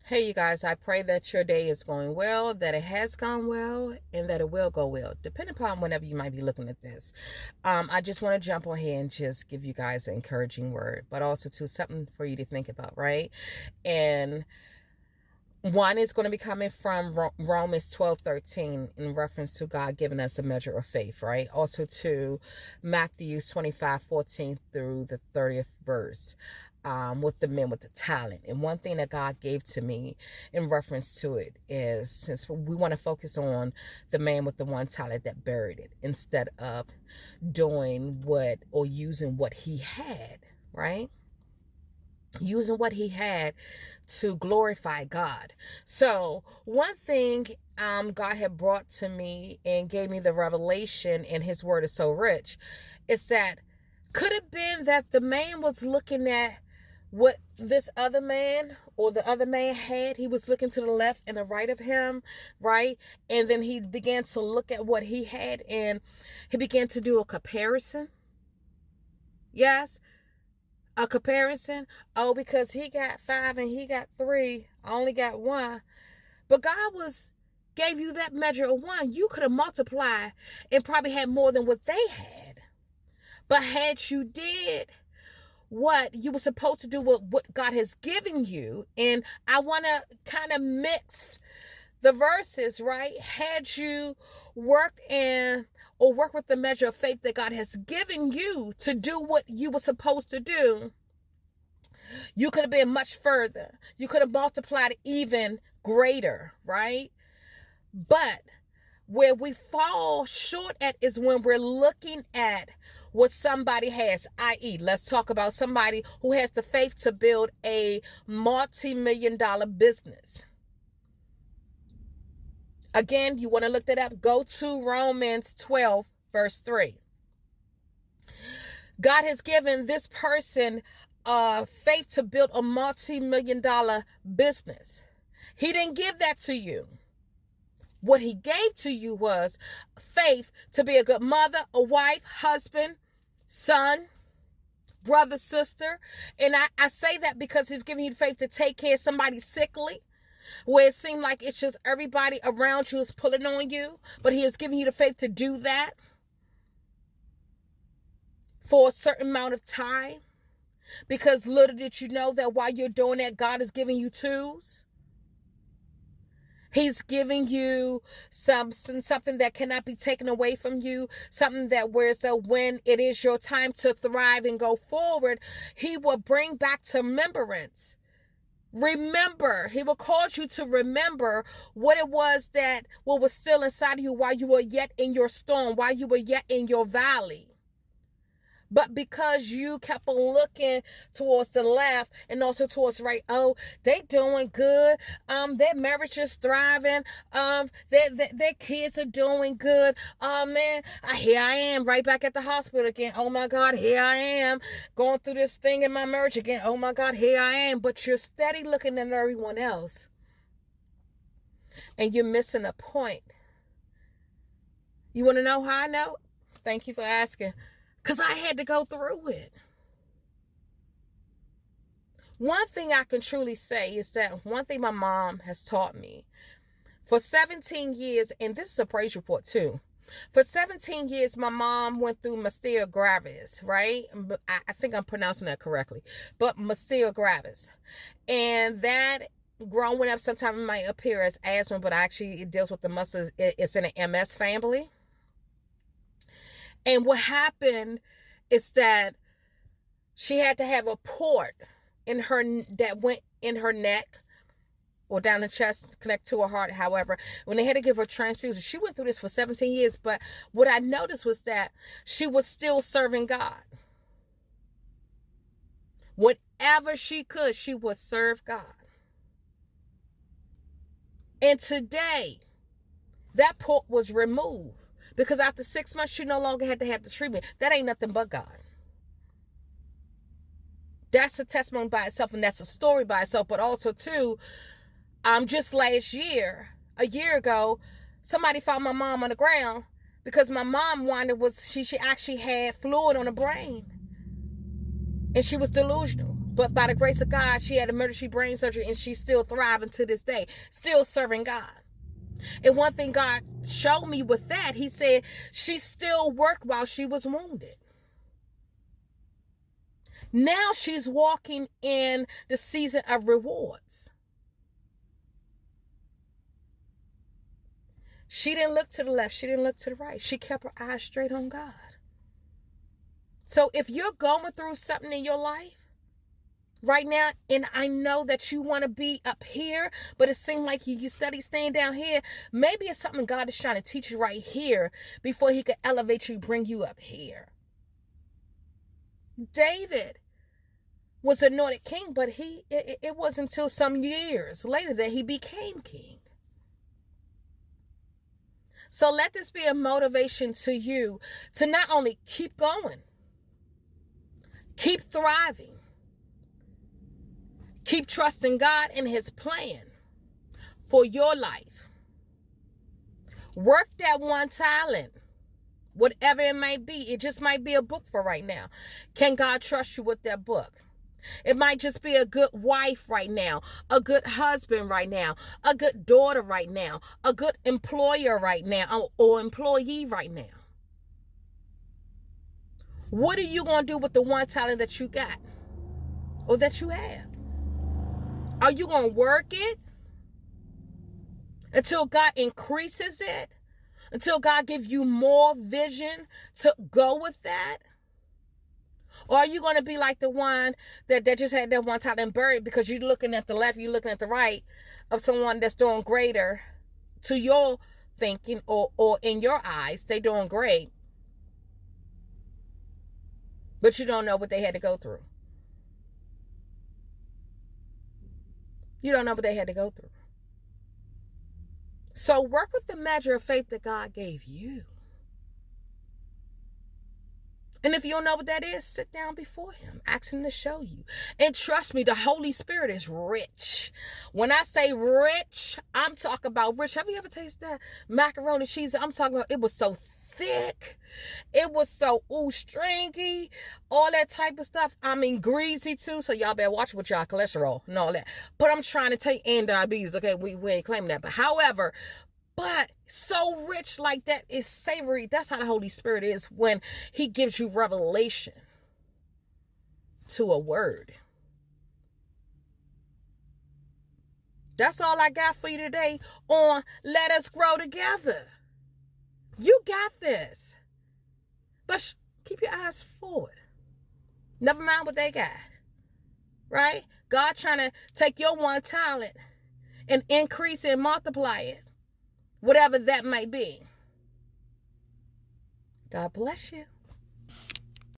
Hey, you guys, I pray that your day is going well, that it has gone well, and that it will go well, depending upon whenever you might be looking at this. I just want to jump on here and just give you guys an encouraging word, but also to something for you to think about, right? And one is going to be coming from Romans 12:13 in reference to God giving us a measure of faith, right? Also to Matthew 25:14 through the 30th verse. With the men with the talent. And one thing that God gave to me in reference to it is, since we want to focus on the man with the one talent that buried it instead of doing what or using what he had, right? Using what he had to glorify God. So one thing God had brought to me and gave me the revelation, and his word is so rich, is that could it been that the man was looking at what this other man or the other man had? He was looking to the left and the right of him, right? And then he began to look at what he had and he began to do a comparison. Yes, a comparison. Oh, because he got 5 and he got 3, I only got 1. But God gave you that measure of 1. You could have multiplied and probably had more than what they had. But had you did what you were supposed to do with what God has given you, and I want to kind of mix the verses, right? Had you worked work with the measure of faith that God has given you to do what you were supposed to do, you could have been much further. You could have multiplied even greater, right? But where we fall short at is when we're looking at what somebody has, i.e., let's talk about somebody who has the faith to build a multi-million-dollar business. Again, you want to look that up? Go to Romans 12, verse 3. God has given this person faith to build a multi-million-dollar business. He didn't give that to you. What he gave to you was faith to be a good mother, a wife, husband, son, brother, sister. And I say that because he's giving you faith to take care of somebody sickly, where it seemed like it's just everybody around you is pulling on you. But he has given you the faith to do that for a certain amount of time. Because little did you know that while you're doing that, God is giving you tools. He's giving you something that cannot be taken away from you, something that when it is your time to thrive and go forward, he will bring back to remembrance. Remember, he will cause you to remember what it was what was still inside of you while you were yet in your storm, while you were yet in your valley. But because you kept on looking towards the left and also towards the right, oh, they doing good. Their marriage is thriving. Their kids are doing good. Oh man, here I am right back at the hospital again. Oh my God, here I am going through this thing in my marriage again. Oh my God, here I am. But you're steady looking at everyone else, and you're missing a point. You want to know how I know? Thank you for asking. Because I had to go through it. One thing I can truly say is that one thing my mom has taught me for 17 years, and this is a praise report too. For 17 years, my mom went through myasthenia gravis, right? I think I'm pronouncing that correctly, but myasthenia gravis. And that growing up, sometimes it might appear as asthma, but actually it deals with the muscles. It's in an MS family. And what happened is that she had to have a port that went in her neck or down the chest, connect to her heart. However, when they had to give her transfusion, she went through this for 17 years. But what I noticed was that she was still serving God. Whatever she could, she would serve God. And today, that port was removed. Because after 6 months, she no longer had to have the treatment. That ain't nothing but God. That's a testimony by itself, and that's a story by itself. But also, too, just last year, a year ago, somebody found my mom on the ground because my mom she actually had fluid on her brain. And she was delusional. But by the grace of God, she had emergency brain surgery and she's still thriving to this day, still serving God. And one thing God showed me with that, he said she still worked while she was wounded. Now she's walking in the season of rewards. She didn't look to the left. She didn't look to the right. She kept her eyes straight on God. So if you're going through something in your life right now, and I know that you want to be up here, but it seems like you study staying down here, maybe it's something God is trying to teach you right here before he could elevate you, bring you up here. David was anointed king, but it wasn't until some years later that he became king. So let this be a motivation to you to not only keep going, keep thriving, keep trusting God and his plan for your life. Work that one talent, whatever it may be. It just might be a book for right now. Can God trust you with that book? It might just be a good wife right now, a good husband right now, a good daughter right now, a good employer right now, or employee right now. What are you going to do with the one talent that you got or that you have? Are you going to work it until God increases it? Until God gives you more vision to go with that? Or are you going to be like the one that just had that one talent buried because you're looking at the left, you're looking at the right of someone that's doing greater to your thinking or in your eyes, they doing great, but you don't know what they had to go through. You don't know what they had to go through. So work with the measure of faith that God gave you. And if you don't know what that is, sit down before him. Ask him to show you. And trust me, the Holy Spirit is rich. When I say rich, I'm talking about rich. Have you ever tasted that macaroni cheese? I'm talking about it was so thick. It was so stringy. All that type of stuff. I mean, greasy too. So y'all better watch with y'all cholesterol and all that. But I'm trying to tell you, and diabetes. Okay, we ain't claiming that. But however, but so rich like that is savory. That's how the Holy Spirit is when he gives you revelation to a word. That's all I got for you today on Let Us Grow Together. You got this. But keep your eyes forward. Never mind what they got. Right? God trying to take your one talent and increase and multiply it. Whatever that might be. God bless you.